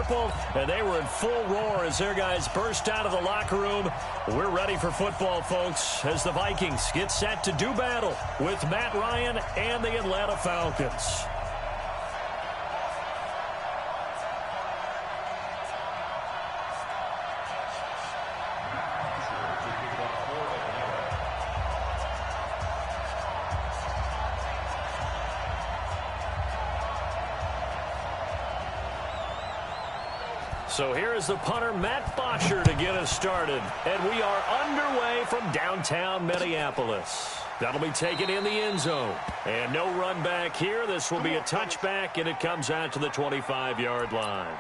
purple, and they were in full roar as their guys burst out of the locker room. We're ready for football, folks, as the Vikings get set to do battle with Matt Ryan and the Atlanta Falcons. So here is the punter, Matt Bosher, to get us started. And we are underway from downtown Minneapolis. That'll be taken in the end zone. And no run back here. This will be a touchback, and it comes out to the 25-yard line.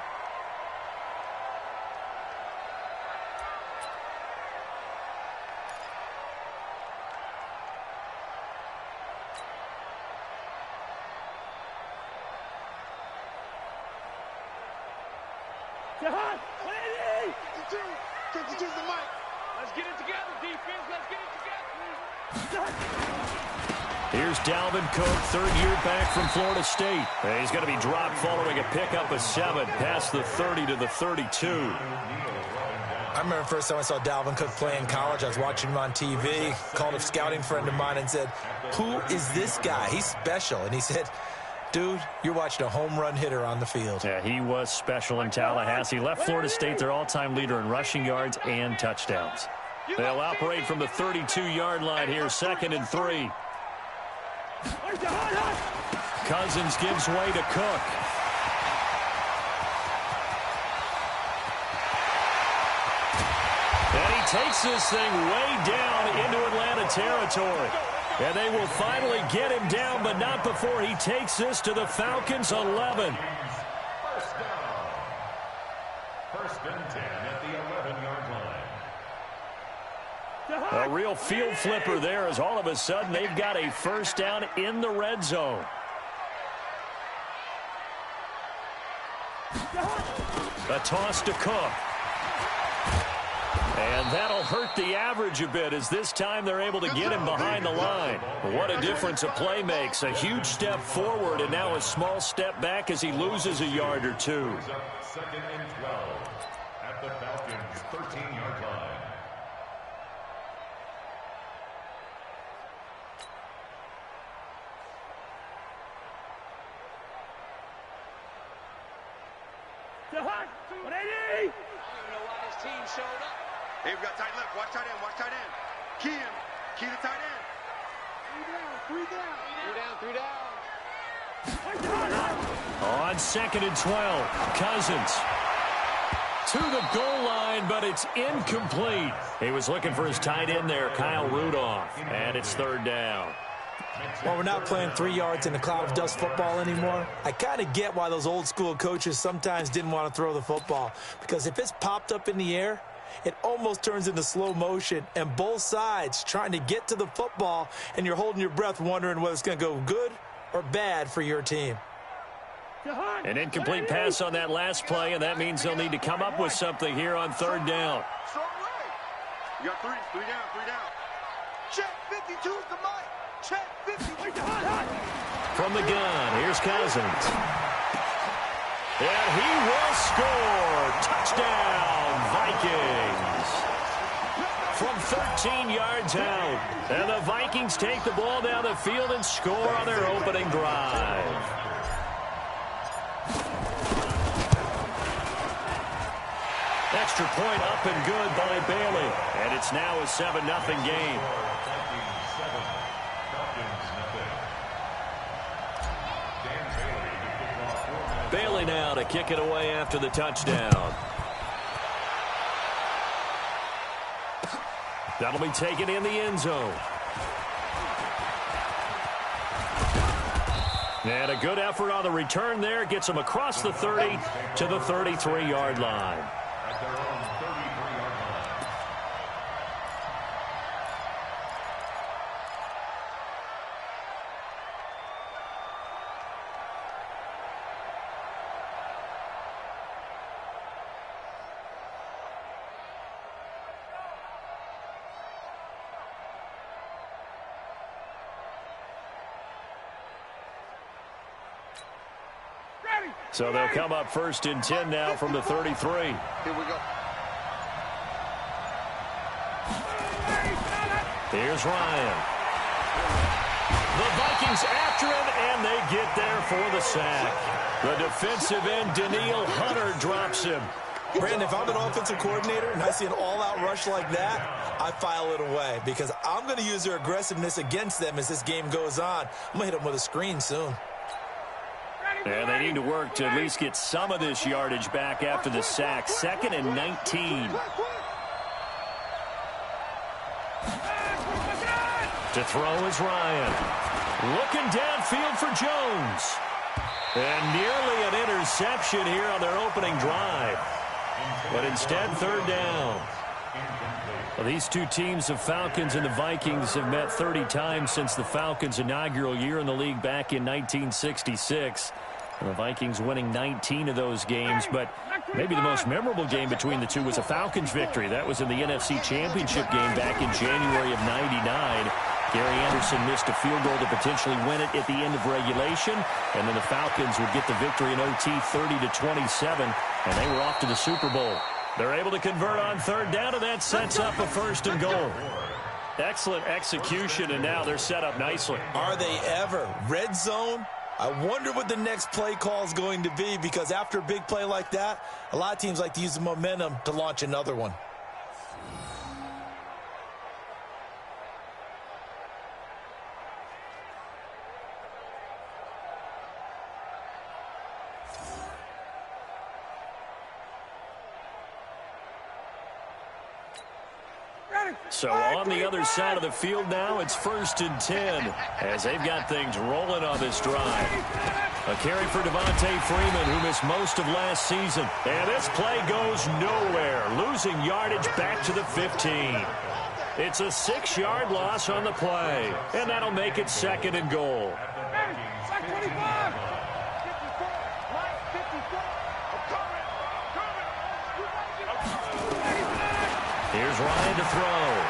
Here's Dalvin Cook, third year back from Florida State. And he's going to be dropped following a pickup of 7 past the 30 to the 32. I remember the first time I saw Dalvin Cook play in college. I was watching him on TV, called a scouting friend of mine and said, "Who is this guy? He's special." And he said, "Dude, you're watching a home run hitter on the field." Yeah, he was special in Tallahassee. Left Florida State their all-time leader in rushing yards and touchdowns. They'll operate from the 32-yard line here, 2nd and 3. Cousins gives way to Cook. And he takes this thing way down into Atlanta territory. And they will finally get him down, but not before he takes this to the Falcons' 11. First and 10 at the 11-yard line. A real field flipper there as all of a sudden they've got a first down in the red zone. A toss to Cook. And that'll hurt the average a bit as this time they're able to get him behind the line. What a difference a play makes. A huge step forward and now a small step back as he loses a yard or two. 2nd and 12 at the Falcons' 13-yard line. Hey, we've got tight left. Watch tight end. Watch tight end. Key him. Key the tight end. 3 down. 3 down. On 2nd and 12, Cousins to the goal line, but it's incomplete. He was looking for his tight end there, Kyle Rudolph, and it's 3rd down. Well, we're not playing 3 yards in a cloud of dust football anymore. I kind of get why those old school coaches sometimes didn't want to throw the football, because if it's popped up in the air, it almost turns into slow motion, and both sides trying to get to the football, and you're holding your breath wondering whether it's going to go good or bad for your team. An incomplete pass on that last play, and that means they'll need to come up with something here on 3rd down. You got 3 down, 3 down. Check 52's the mic. Check 50. From the gun, here's Cousins. And he will score. Touchdown, Vikings. From 13 yards out. And the Vikings take the ball down the field and score on their opening drive. Extra point up and good by Bailey. And it's now a 7-0 game. Bailey now to kick it away after the touchdown. That'll be taken in the end zone. And a good effort on the return there. Gets him across the 30 to the 33-yard line. At their own 33-yard line. So they'll come up 1st and 10 now from the 33. Here we go. Here's Ryan. The Vikings after him, and they get there for the sack. The defensive end, Danielle Hunter, drops him. Brandon, if I'm an offensive coordinator and I see an all-out rush like that, I file it away because I'm going to use their aggressiveness against them as this game goes on. I'm going to hit them with a screen soon. And they need to work to at least get some of this yardage back after the sack. 2nd and 19. To throw is Ryan. Looking downfield for Jones. And nearly an interception here on their opening drive. But instead, 3rd down. Well, these two teams, the Falcons and the Vikings, have met 30 times since the Falcons' inaugural year in the league back in 1966. And the Vikings winning 19 of those games, but maybe the most memorable game between the two was a Falcons victory. That was in the NFC Championship game back in January of '99. Gary Anderson missed a field goal to potentially win it at the end of regulation, and then the Falcons would get the victory in OT 30-27, and they were off to the Super Bowl. They're able to convert on 3rd down, and that sets up a 1st and goal. Excellent execution, and now they're set up nicely. Are they ever? Red zone? I wonder what the next play call is going to be, because after a big play like that, a lot of teams like to use the momentum to launch another one. So on the other side of the field now, it's 1st and 10 as they've got things rolling on this drive. A carry for Devontae Freeman, who missed most of last season. And this play goes nowhere, losing yardage back to the 15. It's a 6-yard loss on the play, and that'll make it 2nd and goal. Here's Ryan to throw.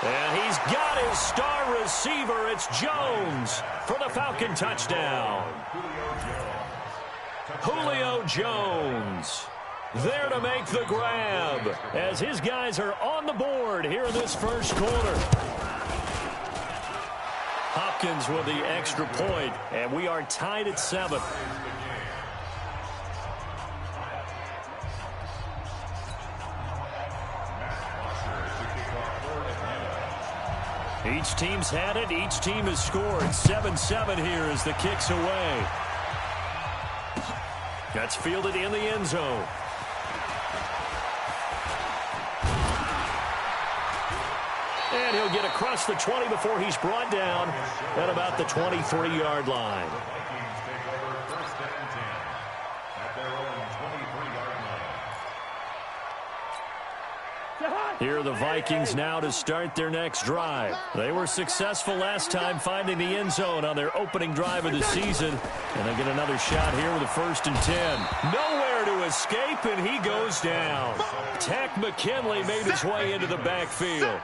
And he's got his star receiver. It's Jones for the Falcon touchdown. Julio Jones there to make the grab as his guys are on the board here in this 1st quarter. Hopkins with the extra point, and we are tied at 7. Each team's had it. Each team has scored. 7-7 here as the kick's away. That's fielded in the end zone. And he'll get across the 20 before he's brought down at about the 23-yard line. Here are the Vikings now to start their next drive. They were successful last time finding the end zone on their opening drive of the season. And they get another shot here with a 1st and 10. Nowhere to escape, and he goes down. Takk McKinley made his way into the backfield.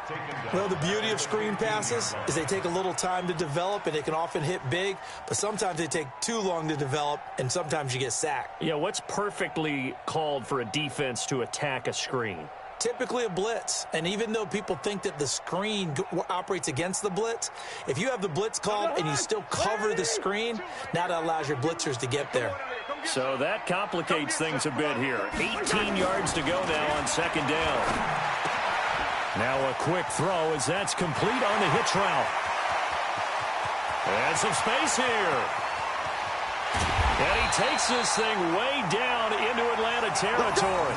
Well, the beauty of screen passes is they take a little time to develop, and they can often hit big, but sometimes they take too long to develop, and sometimes you get sacked. Yeah, what's perfectly called for a defense to attack a screen? Typically a blitz, and even though people think that the screen operates against the blitz, if you have the blitz called and you still cover the screen, now that allows your blitzers to get there. So that complicates things a bit here. 18 yards to go now on 2nd down. Now a quick throw as that's complete on the hitch route. And some space here. And he takes this thing way down into Atlanta territory.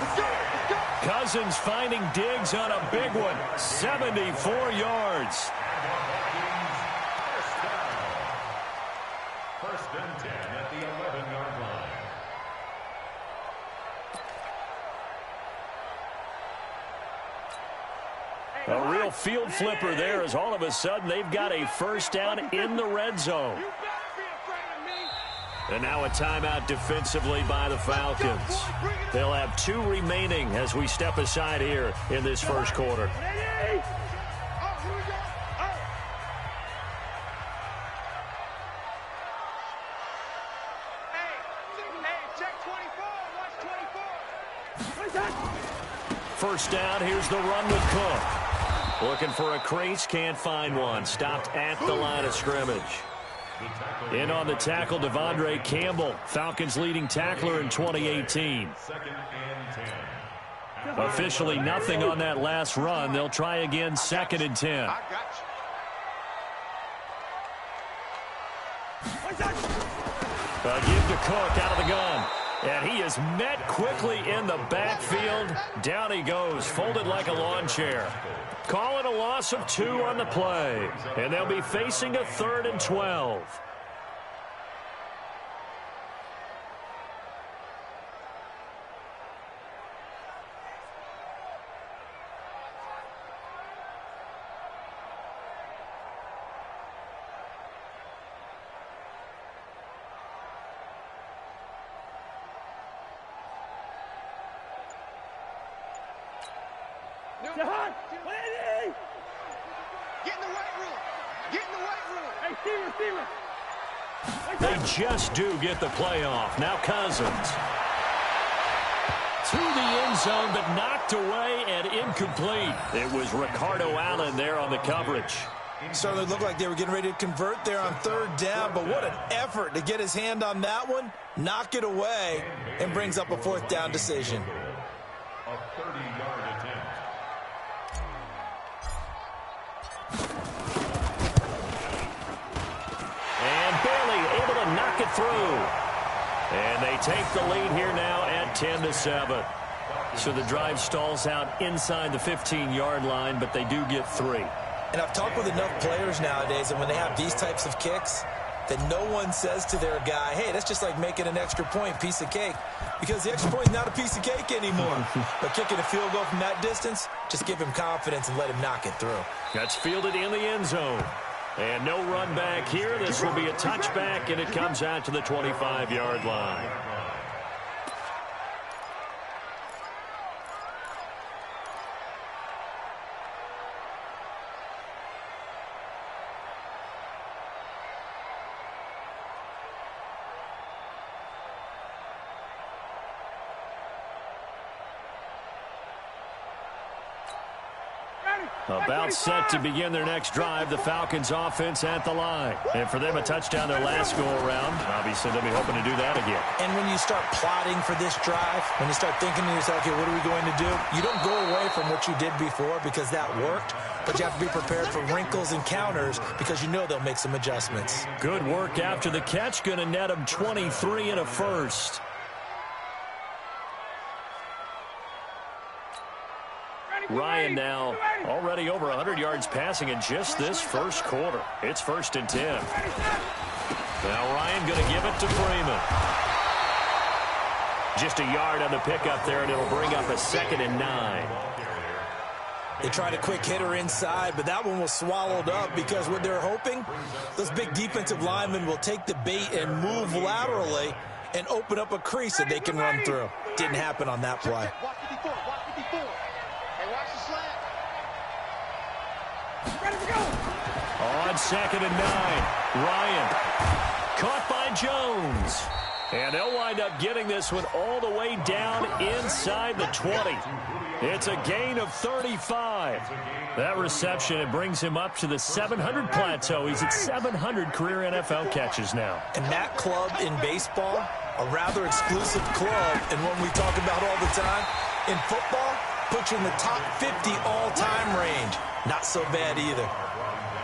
Cousins finding Diggs on a big one. 74 yards. 1st and 10 at the 11-yard line. A real field flipper there as all of a sudden they've got a 1st down in the red zone. And now a timeout defensively by the Falcons. They'll have 2 remaining as we step aside here in this 1st quarter. First down, here's the run with Cook. Looking for a crease, can't find one. Stopped at the line of scrimmage. In on the tackle, Devondre Campbell, Falcons leading tackler in 2018. Officially nothing on that last run. They'll try again, 2nd and 10. A give to Cook out of the gun. And he is met quickly in the backfield. Down he goes, folded like a lawn chair. Call it a loss of 2 on the play. And they'll be facing a 3rd and 12. They just do get the playoff. Now Cousins. To the end zone, but knocked away and incomplete. It was Ricardo Allen there on the coverage. Certainly looked like they were getting ready to convert there on 3rd down, but what an effort to get his hand on that one, knock it away, and brings up a 4th down decision. A 30-yard attempt. Knock it through. And they take the lead here now at 10-7. So the drive stalls out inside the 15-yard line, but they do get 3. And I've talked with enough players nowadays, and when they have these types of kicks, that no one says to their guy, hey, that's just like making an extra point, piece of cake. Because the extra point is not a piece of cake anymore. But kicking a field goal from that distance, just give him confidence and let him knock it through. That's fielded in the end zone. And no run back here. This will be a touchback, and it comes out to the 25-yard line. About set to begin their next drive, the Falcons offense at the line. And for them, a touchdown their last go-around. Obviously, they'll be hoping to do that again. And when you start plotting for this drive, when you start thinking to yourself, okay, what are we going to do? You don't go away from what you did before because that worked, but you have to be prepared for wrinkles and counters because you know they'll make some adjustments. Good work after the catch. Going to net them 23 and a first. Ryan now already over 100 yards passing in just this first quarter. It's 1st and 10. Now Ryan going to give it to Freeman. Just a yard on the pickup there, and it'll bring up a 2nd and 9. They tried a quick hitter inside, but that one was swallowed up because what they're hoping, those big defensive linemen will take the bait and move laterally and open up a crease that they can run through. Didn't happen on that play. On 2nd and 9, Ryan caught by Jones. And they'll wind up getting this one all the way down inside the 20. It's a gain of 35. That reception, it brings him up to the 700 plateau. He's at 700 career NFL catches now. And that club in baseball, a rather exclusive club, and one we talk about all the time. In football, puts you in the top 50 all-time range. Not so bad either.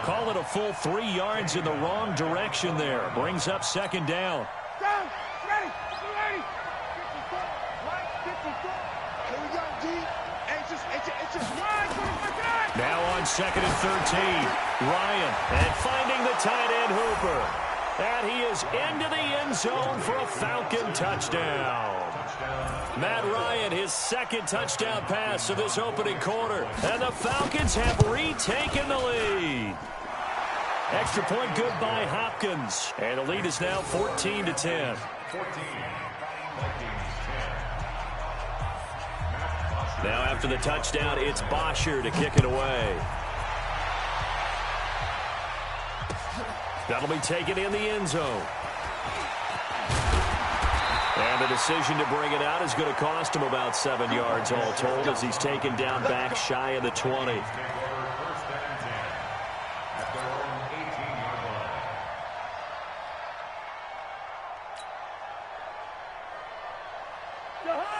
Call it a full 3 yards in the wrong direction there. Brings up 2nd down. Now on 2nd and 13, Ryan, and finding the tight end Hooper. And he is into the end zone for a Falcon touchdown. Matt Ryan, his 2nd touchdown pass of this opening quarter. And the Falcons have retaken the lead. Extra point good by Hopkins. And the lead is now 14-10. Now after the touchdown, it's Bosher to kick it away. That'll be taken in the end zone. And And the decision to bring it out is going to cost him about 7 yards all told as he's taken down back shy of the 20.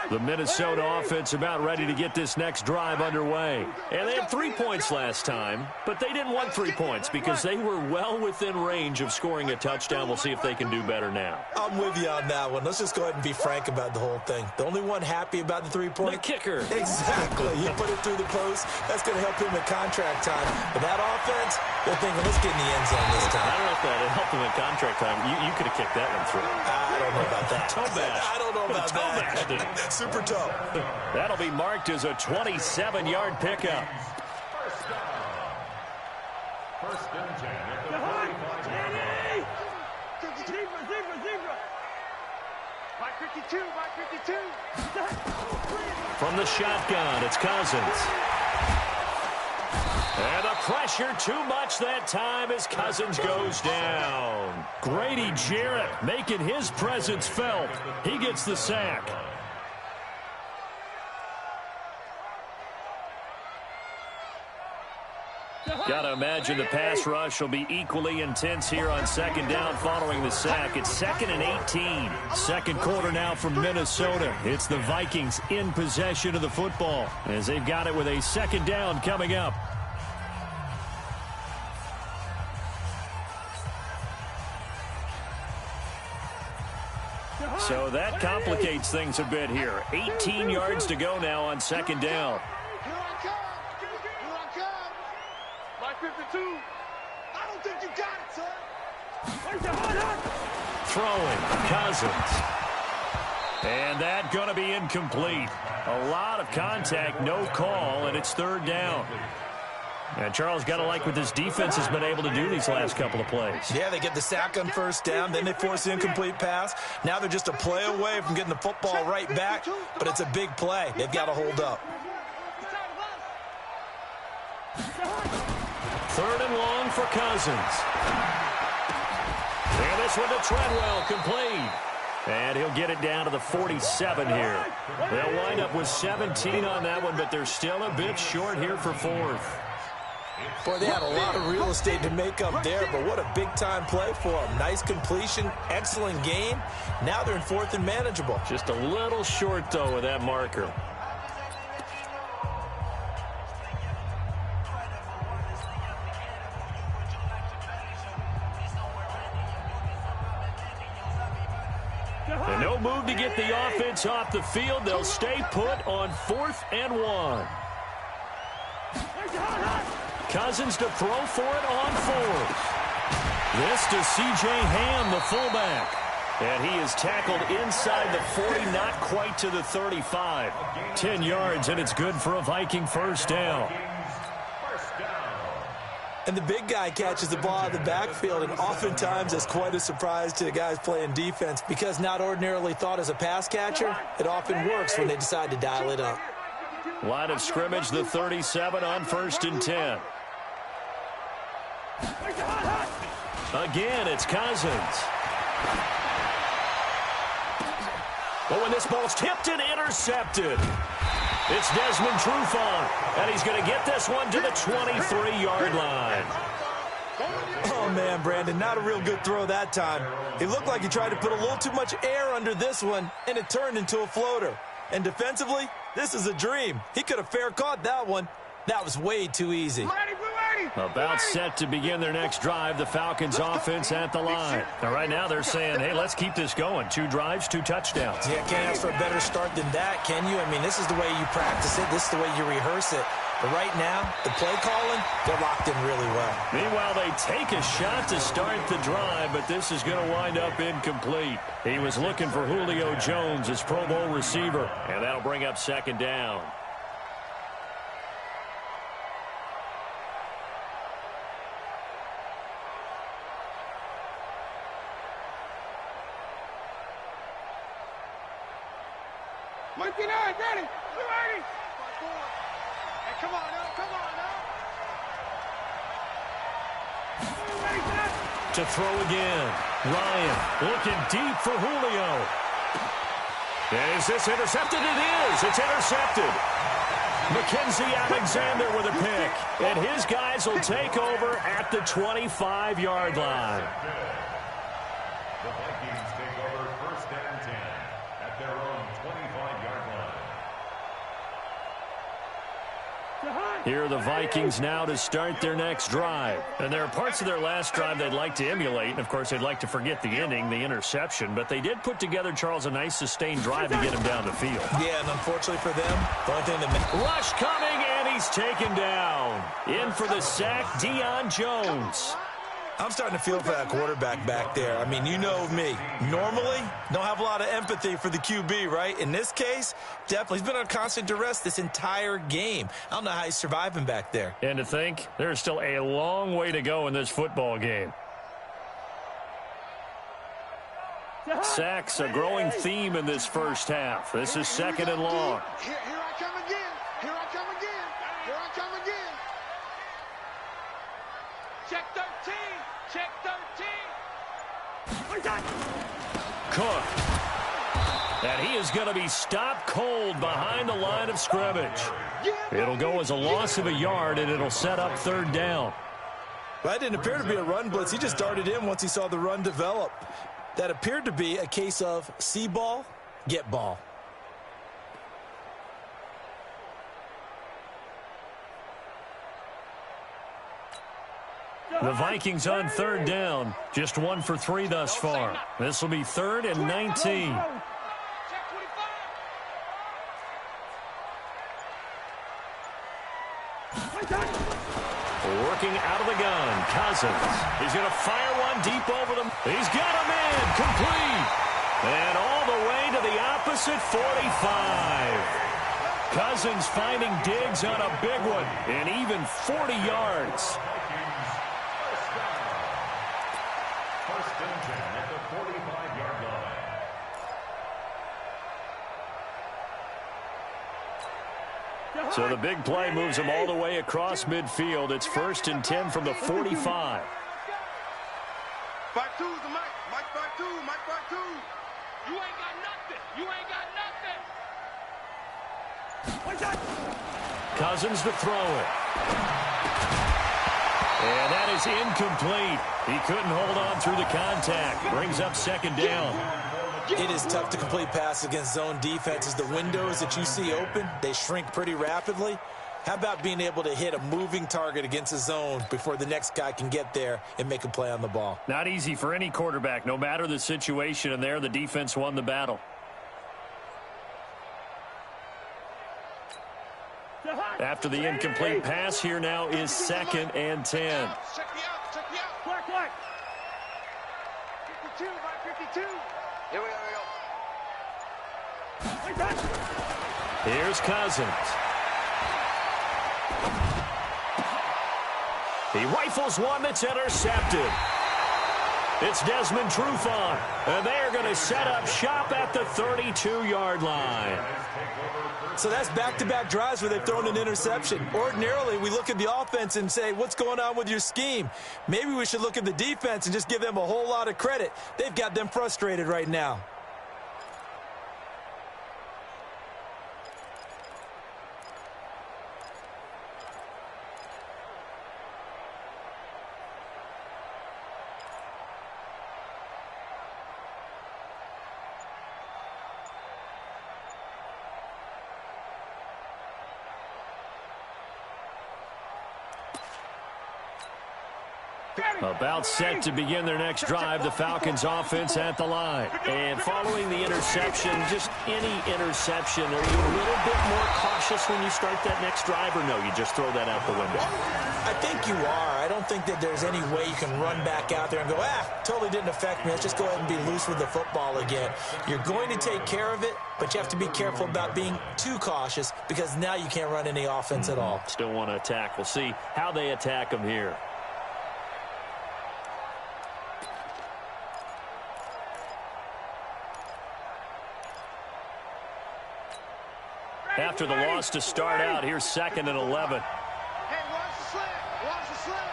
The Minnesota offense about ready to get this next drive underway. And they had 3 points last time, but they didn't want 3 points because they were well within range of scoring a touchdown. We'll see if they can do better now. I'm with you on that one. Let's just go ahead and be frank about the whole thing. The only one happy about the 3-point? The kicker. Exactly. He put it through the post. That's going to help him at contract time. But that offense, they're thinking, let's get in the end zone this time. I don't know if that helped him at contract time. You could have kicked that one through. I don't know about that. Toe bash. I don't know about that. Toe Super toe. That'll be marked as a 27-yard pickup. First and 10 at the 45-yard line. Zebra. By 52. From the shotgun, it's Cousins. And the pressure too much that time as Cousins goes down. Grady Jarrett making his presence felt. He gets the sack. Got to imagine the pass rush will be equally intense here on second down following the sack. It's 2nd and 18. Second quarter now from Minnesota. It's the Vikings in possession of the football as they've got it with a second down coming up. So that complicates things a bit here. 18 yards to go now on second down. Here I come. By 52. I don't think you got it, son. Throwing, Cousins. And that going to be incomplete. A lot of contact, no call, and it's third down. And Charles, got to like what this defense has been able to do these last couple of plays. Yeah, they get the sack on first down, then they force the incomplete pass. Now they're just a play away from getting the football right back, but it's a big play. They've got to hold up. Third and long for Cousins. And this one to Treadwell, complete. And he'll get it down to the 47 here. They'll wind up with 17 on that one, but they're still a bit short here for fourth. Boy, they had a lot of real estate to make up there, but what a big-time play for them. Nice completion, excellent game. Now they're in fourth and manageable. Just a little short, though, with that marker. And no move to get the offense off the field. They'll stay put on 4th and 1. Cousins to throw for it on 4th. This to C.J. Ham, the fullback. And he is tackled inside the 40, not quite to the 35. 10 yards, and it's good for a Viking first down. And the big guy catches the ball out of the backfield, and oftentimes that's quite a surprise to the guys playing defense because not ordinarily thought as a pass catcher, it often works when they decide to dial it up. Line of scrimmage, the 37 on 1st and 10. Again, it's Cousins. But when this ball's tipped and intercepted, it's Desmond Trufant, and he's going to get this one to the 23-yard line. Oh, man, Brandon, not a real good throw that time. It looked like he tried to put a little too much air under this one, and it turned into a floater. And defensively, this is a dream. He could have fair caught that one. That was way too easy. About set to begin their next drive, the Falcons offense at the line. Now, right now they're saying, hey, let's keep this going. 2 drives, 2 touchdowns. Yeah, can't ask for a better start than that, can you? I mean, this is the way you practice it. This is the way you rehearse it. But right now, the play calling, they're locked in really well. Meanwhile, they take a shot to start the drive, but this is going to wind up incomplete. He was looking for Julio Jones, his Pro Bowl receiver, and that'll bring up second down. Monkey nine, ready? You ready? Hey, come on now. To throw again. Ryan looking deep for Julio. And is this intercepted? It is. It's intercepted. Mackenzie Alexander with a pick. And his guys will take over at the 25-yard line. The Vikings take over 1st and 10 at their own 25-yard line. Here are the Vikings now to start their next drive. And there are parts of their last drive they'd like to emulate. And, of course, they'd like to forget the ending, the interception. But they did put together, Charles, a nice sustained drive to get him down the field. Yeah, and unfortunately for them, the only thing that... Rush coming, and he's taken down. In for the sack, Deion Jones. I'm starting to feel for that quarterback back there. I mean, you know me. Normally, don't have a lot of empathy for the QB, right? In this case, definitely. He's been on constant duress this entire game. I don't know how he's surviving back there. And to think, there's still a long way to go in this football game. Sacks, a growing theme in this first half. This is 2nd and long. Here I come again. Here I come again. Here I come again. Check 13. Check 13. Cook. And he is going to be stopped cold behind the line of scrimmage. It'll go as a loss of a yard, and it'll set up 3rd down. Well, that didn't appear to be a run blitz. He just darted in once he saw the run develop. That appeared to be a case of see ball, get ball. The Vikings on 3rd down. Just 1 for 3 thus far. This will be 3rd and 19. Working out of the gun, Cousins. He's going to fire one deep over them. He's got him in, complete. And all the way to the opposite 45. Cousins finding Diggs on a big one, and even 40 yards. First and 10 at the 45-yard line. So the big play moves him all the way across midfield. It's 1st and 10 from the 45. 5-2's the Mike. Mike 5-2. Mike 5-2. You ain't got nothing. You ain't got nothing. Cousins to throw it. And that is incomplete. He couldn't hold on through the contact. Brings up 2nd down. It is tough to complete passes against zone defenses. The windows that you see open, they shrink pretty rapidly. How about being able to hit a moving target against a zone before the next guy can get there and make a play on the ball? Not easy for any quarterback, no matter the situation, and there the defense won the battle. After the incomplete pass, here now is 2nd and 10. Check me out. Check me out. Black. 52 by 52. Here we go. Here's Cousins. He rifles one that's intercepted. It's Desmond Trufant, and they're going to set up shop at the 32-yard line. So that's back-to-back drives where they've thrown an interception. Ordinarily, we look at the offense and say, what's going on with your scheme? Maybe we should look at the defense and just give them a whole lot of credit. They've got them frustrated right now. About set to begin their next drive, the Falcons offense at the line. And following the interception, just any interception, are you a little bit more cautious when you start that next drive, or no, you just throw that out the window? I think you are. I don't think that there's any way you can run back out there and go, totally didn't affect me. Let's just go ahead and be loose with the football again. You're going to take care of it, but you have to be careful about being too cautious because now you can't run any offense at all. Still want to attack. We'll see how they attack them here. After the loss to start out, here's 2nd and 11. Hey, watch the slant. Watch the slant.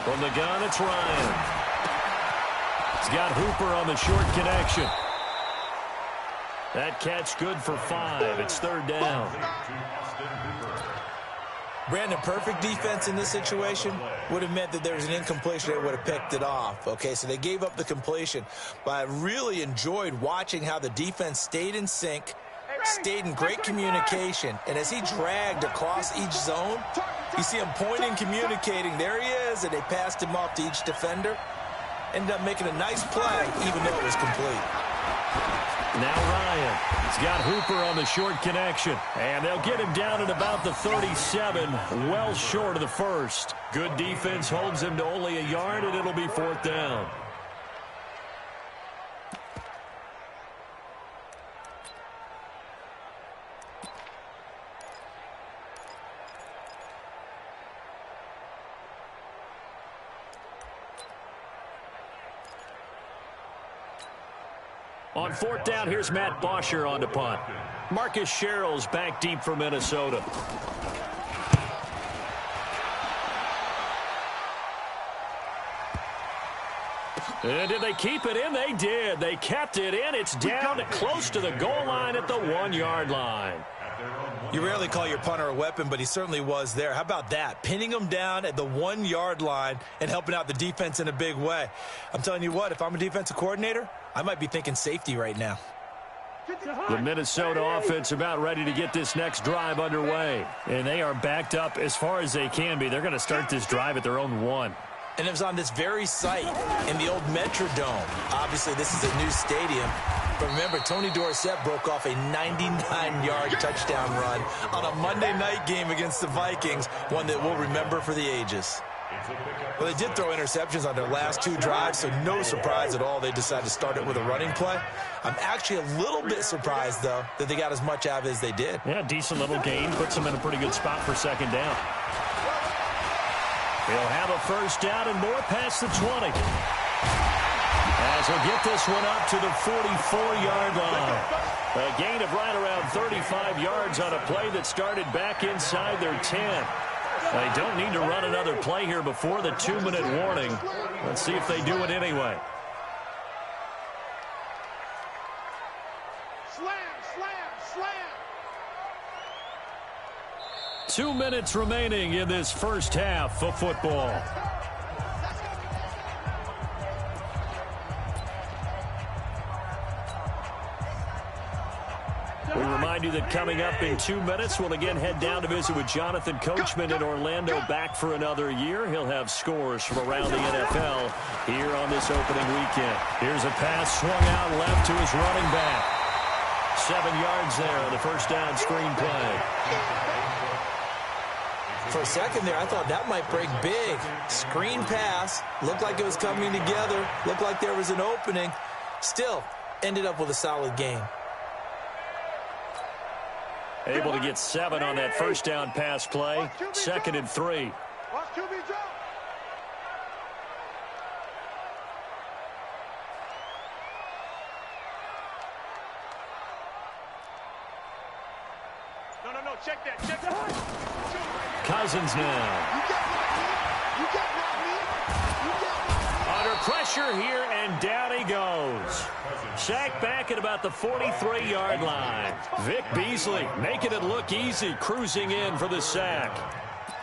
From the gun, it's Ryan. He's got Hooper on the short connection. That catch good for 5. It's third down. Brandon, perfect defense in this situation would have meant that there was an incompletion. They would have picked it off. Okay, so they gave up the completion. But I really enjoyed watching how the defense stayed in sync, stayed in great communication. And as he dragged across each zone, you see him pointing, communicating. There he is, and they passed him off to each defender. Ended up making a nice play, even though it was complete. Now Ryan. He's got Hooper on the short connection. And they'll get him down at about the 37, well short of the first. Good defense holds him to only a yard, and it'll be fourth down. On fourth down, here's Matt Bosher on the punt. Marcus Sherrill's back deep for Minnesota. And did they keep it in? They did. They kept it in. It's down close to the goal line at the 1-yard line. You rarely call your punter a weapon, but he certainly was there. How about that? Pinning him down at the 1-yard line and helping out the defense in a big way. I'm telling you what, if I'm a defensive coordinator, I might be thinking safety right now. The Minnesota offense about ready to get this next drive underway. And they are backed up as far as they can be. They're going to start this drive at their own 1. And it was on this very site in the old Metrodome. Obviously, this is a new stadium. But remember, Tony Dorsett broke off a 99-yard touchdown run on a Monday night game against the Vikings, one that we'll remember for the ages. Well, they did throw interceptions on their last 2 drives, so no surprise at all they decided to start it with a running play. I'm actually a little bit surprised, though, that they got as much out of it as they did. Yeah, decent little gain. Puts them in a pretty good spot for second down. He'll have a first down and more past the 20. As he'll get this one up to the 44-yard line. A gain of right around 35 yards on a play that started back inside their 10. They don't need to run another play here before the 2-minute warning. Let's see if they do it anyway. Slam, slam, slam. 2 minutes remaining in this first half of football. We remind you that coming up in 2 minutes, we'll again head down to visit with Jonathan Coachman in Orlando, back for another year. He'll have scores from around the NFL here on this opening weekend. Here's a pass swung out left to his running back. 7 yards there on the first down screen play. For a second there, I thought that might break big. Screen pass. Looked like it was coming together. Looked like there was an opening. Still, ended up with a solid game. Able to get 7 on that first down pass play. 2nd and 3. Watch QB drop. No, check that, check that. Cousins now. You got me. Under pressure here, and down he goes. Sacked back at about the 43-yard line. Vic Beasley making it look easy, cruising in for the sack.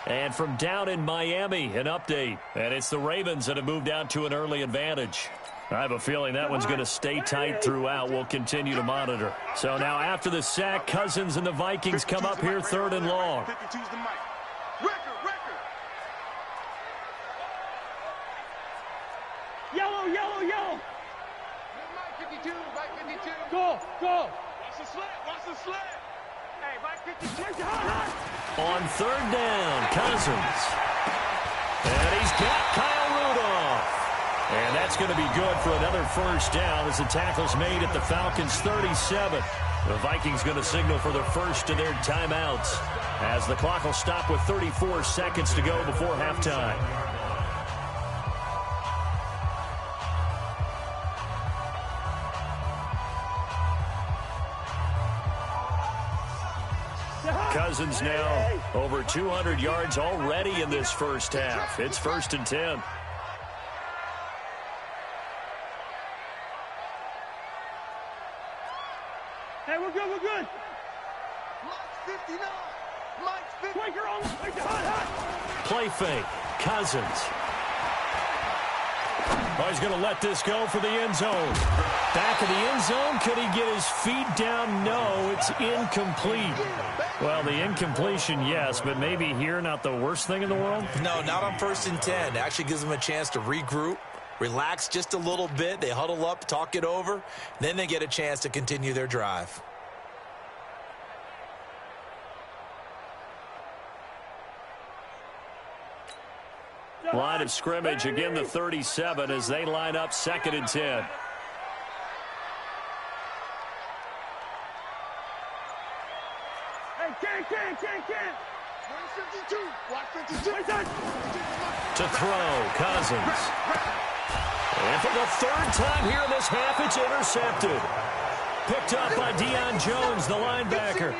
And from down in Miami, an update. And it's the Ravens that have moved out to an early advantage. I have a feeling that one's going to stay tight throughout. We'll continue to monitor. So now after the sack, Cousins and the Vikings come up here 3rd and long. Yellow, yellow, yellow. Mike 52, Mike 52. Go. Watch the slant, watch the slant. Hey, Mike 52. On 3rd down, Cousins. And he's got Kyle Rudolph. And that's going to be good for another first down as the tackle's made at the Falcons' 37. The Vikings going to signal for the first of their timeouts as the clock will stop with 34 seconds to go before halftime. Cousins now over 200 yards already in this first half. It's 1st and 10. Hey, we're good, we're good. Mike's 59. Mike's 50. Wait, you're on. Wait, hot. Play fake. Cousins. Oh, he's going to let this go for the end zone. Back of the end zone. Could he get his feet down? No, it's incomplete. Well, the incompletion, yes, but maybe here not the worst thing in the world? No, not on 1st and 10. It actually gives them a chance to regroup, relax just a little bit. They huddle up, talk it over. Then they get a chance to continue their drive. Line of scrimmage, again the 37 as they line up 2nd and 10. Hey, can't. 52. Watch 52. To throw, Cousins. And for the 3rd time here in this half, it's intercepted. Picked up by Deion Jones, the linebacker.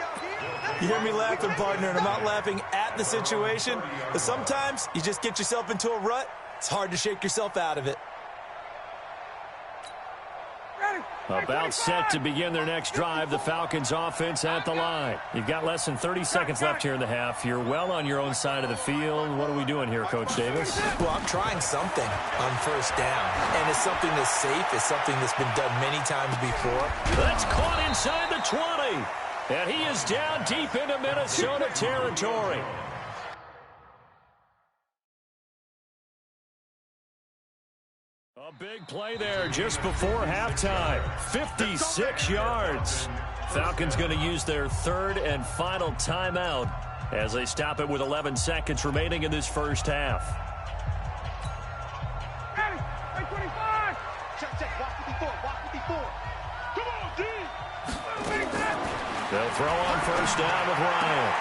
You hear me laughing, partner, and I'm not laughing at the situation, but sometimes you just get yourself into a rut. It's hard to shake yourself out of it. About set to begin their next drive, the Falcons offense at the line. You've got less than 30 seconds left here in the half. You're well on your own side of the field. What are we doing here, Coach Davis? Well, I'm trying something on 1st down, and it's something that's safe. It's something that's been done many times before. That's caught inside the 20. And he is down deep into Minnesota territory. A big play there just before halftime. 56 yards. Falcons going to use their 3rd and final timeout as they stop it with 11 seconds remaining in this first half. Hey, 25. Check. Walk 54. Come on, D. They'll throw on 1st down with Ryan.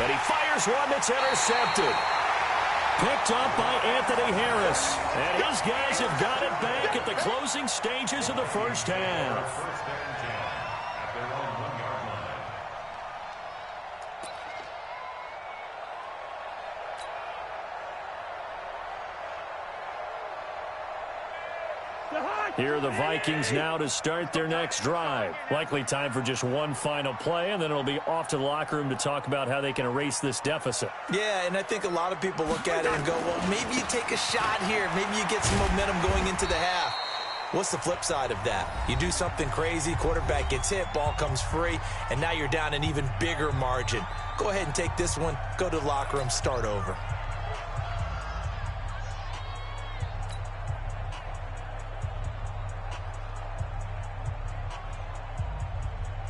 And he fires one that's intercepted. Picked up by Anthony Harris. And his guys have got it back at the closing stages of the first half. 1st and 10 at their own 1-yard line. Here are the Vikings now to start their next drive. Likely time for just one final play, and then it'll be off to the locker room to talk about how they can erase this deficit. Yeah, and I think a lot of people look at it and go, well, maybe you take a shot here. Maybe you get some momentum going into the half. What's the flip side of that? You do something crazy, quarterback gets hit, ball comes free, and now you're down an even bigger margin. Go ahead and take this one, go to the locker room, start over.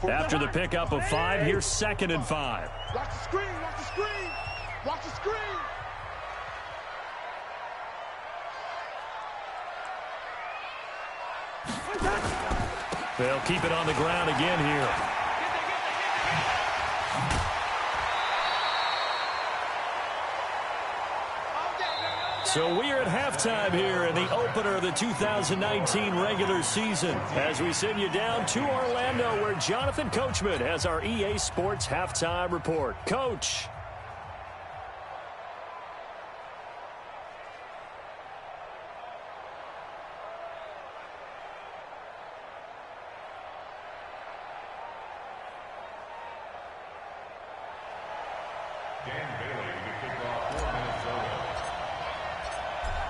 After the pickup of 5, here's 2nd and 5. Watch the screen. Watch the screen. They'll keep it on the ground again here. So we are at halftime here in the opener of the 2019 regular season as we send you down to Orlando where Jonathan Coachman has our EA Sports halftime report. Coach.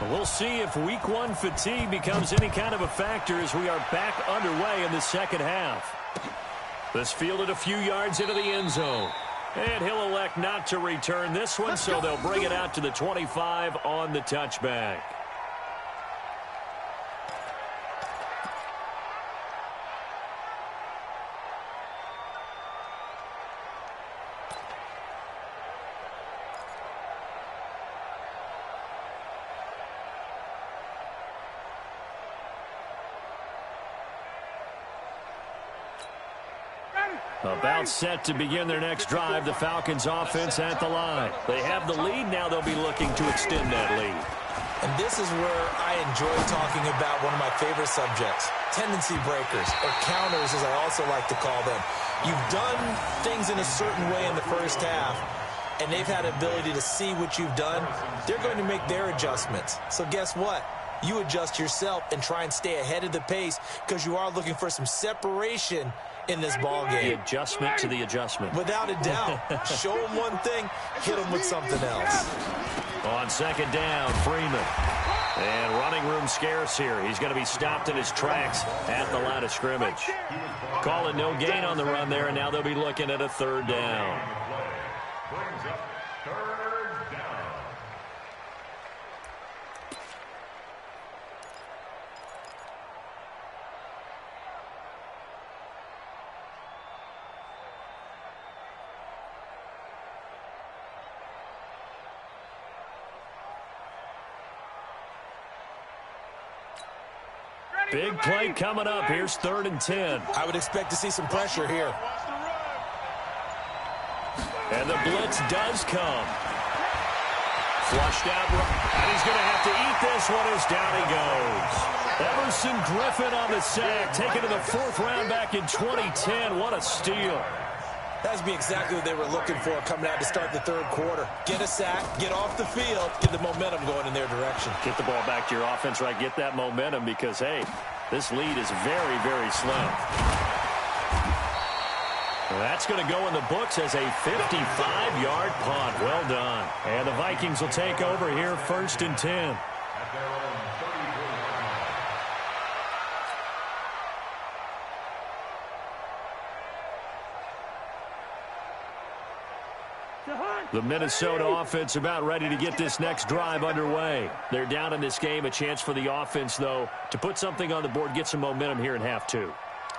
We'll see if week 1 fatigue becomes any kind of a factor as we are back underway in the second half. This fielded a few yards into the end zone. And he'll elect not to return this one, so they'll bring it out to the 25 on the touchback. About set to begin their next drive, the Falcons offense at the line. They have the lead. Now they'll be looking to extend that lead. And this is where I enjoy talking about one of my favorite subjects, tendency breakers, or counters as I also like to call them. You've done things in a certain way in the first half, and they've had the ability to see what you've done. They're going to make their adjustments. So guess what? you adjust yourself and try and stay ahead of the pace because you are looking for some separation in this ball game. The adjustment to the adjustment. Without a doubt. Show them one thing, hit them with something else. On second down, Freeman. And running room scarce here. He's going to be stopped in his tracks at the line of scrimmage. Calling no gain on the run there, and now they'll be looking at a third down. Brings up third down. Big play coming up. Here's 3rd and 10. I would expect to see some pressure here. And the blitz does come. Flushed out. And he's going to have to eat this one as down he goes. Everson Griffin on the sack. Taken to the 4th round back in 2010. What a steal. That's be exactly what they were looking for coming out to start the 3rd quarter. Get a sack, get off the field, get the momentum going in their direction. Get the ball back to your offense, right? Get that momentum because, hey, this lead is very, very slim. Well, that's going to go in the books as a 55-yard punt. Well done. And the Vikings will take over here, 1st and 10. The Minnesota offense about ready to get this next drive underway. They're down in this game. A chance for the offense, though, to put something on the board, get some momentum here in half 2.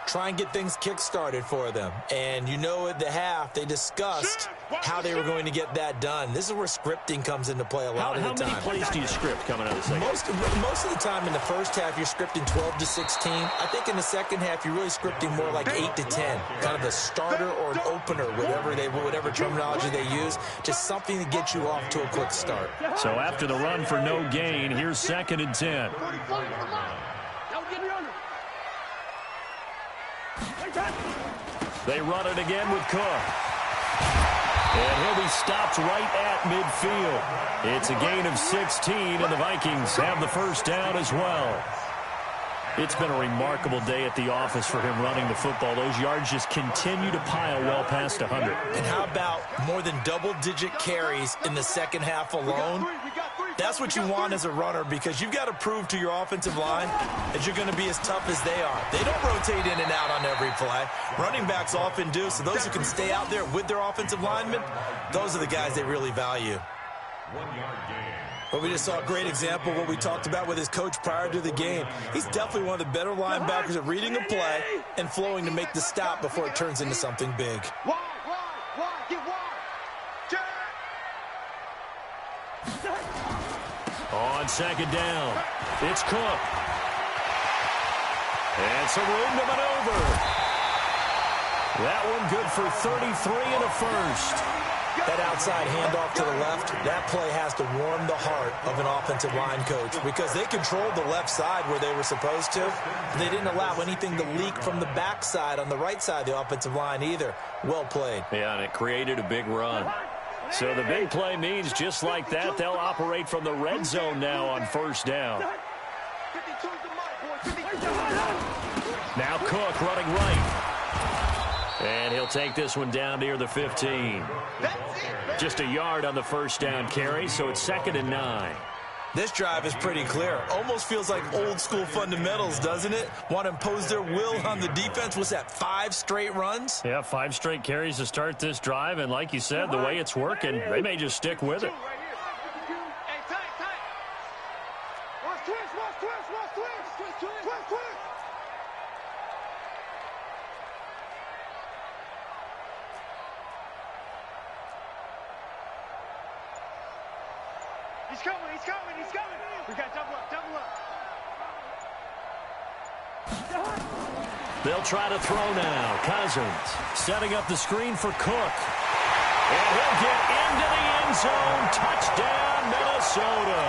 Try and get things kick-started for them. And you know at the half, they discussed how they were going to get that done. This is where scripting comes into play a lot of the time. How many plays do you script coming out of the second? Most of the time in the first half, you're scripting 12 to 16. I think in the second half, you're really scripting more like 8 to 10. Kind of a starter or an opener, whatever terminology they use. Just something to get you off to a quick start. So after the run for no gain, here's 2nd and 10. They run it again with Cook. And he'll be stopped right at midfield. It's a gain of 16, and the Vikings have the 1st down as well. It's been a remarkable day at the office for him running the football. Those yards just continue to pile well past 100. And how about more than double-digit carries in the second half alone? That's what you want as a runner because you've got to prove to your offensive line that you're going to be as tough as they are. They don't rotate in and out on every play. Running backs often do, so those who can stay out there with their offensive linemen, those are the guys they really value. 1-yard gain. But we just saw a great example of what we talked about with his coach prior to the game. He's definitely one of the better linebackers at reading a play and flowing to make the stop before it turns into something big. On second down, it's Cook. And some room to maneuver. That one good for 33 and a 1st. That outside handoff to the left, that play has to warm the heart of an offensive line coach because they controlled the left side where they were supposed to. They didn't allow anything to leak from the backside on the right side of the offensive line either. Well played. Yeah, and it created a big run. So the big play means just like that, they'll operate from the red zone now on 1st down. Now Cook running right. And he'll take this one down near the 15. Just a yard on the 1st down carry, so it's 2nd and 9. This drive is pretty clear. Almost feels like old school fundamentals, doesn't it? Want to impose their will on the defense. Was that 5 straight runs? Yeah, 5 straight carries to start this drive. And like you said, the way it's working, they may just stick with it. He's coming. We got double up. They'll try to throw now. Cousins setting up the screen for Cook. And he'll get into the end zone. Touchdown, Minnesota.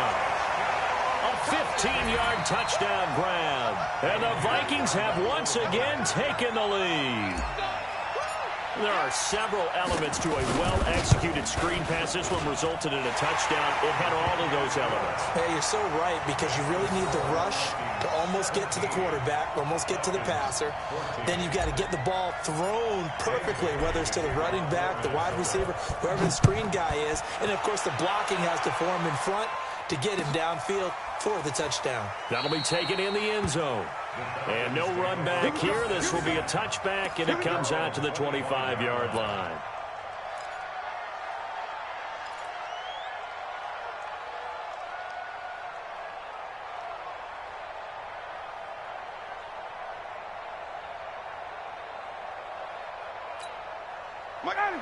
A 15-yard touchdown grab. And the Vikings have once again taken the lead. There are several elements to a well-executed screen pass. This one resulted in a touchdown. It had all of those elements. Hey, you're so right, because you really need the rush to almost get to the quarterback, almost get to the passer. Then you've got to get the ball thrown perfectly, whether it's to the running back, the wide receiver, whoever the screen guy is. And, of course, the blocking has to form in front to get him downfield for the touchdown. That'll be taken in the end zone. And no run back here. This will be a touchback, and it comes out to the 25-yard line.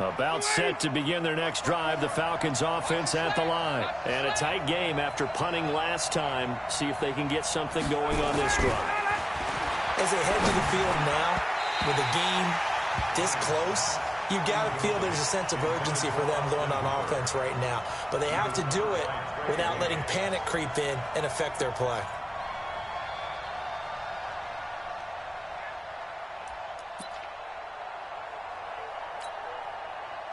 About set to begin their next drive. The Falcons offense at the line. And a tight game after punting last time. See if they can get something going on this drive. As they head to the field now, with the game this close, you've got to feel there's a sense of urgency for them going on offense right now. But they have to do it without letting panic creep in and affect their play.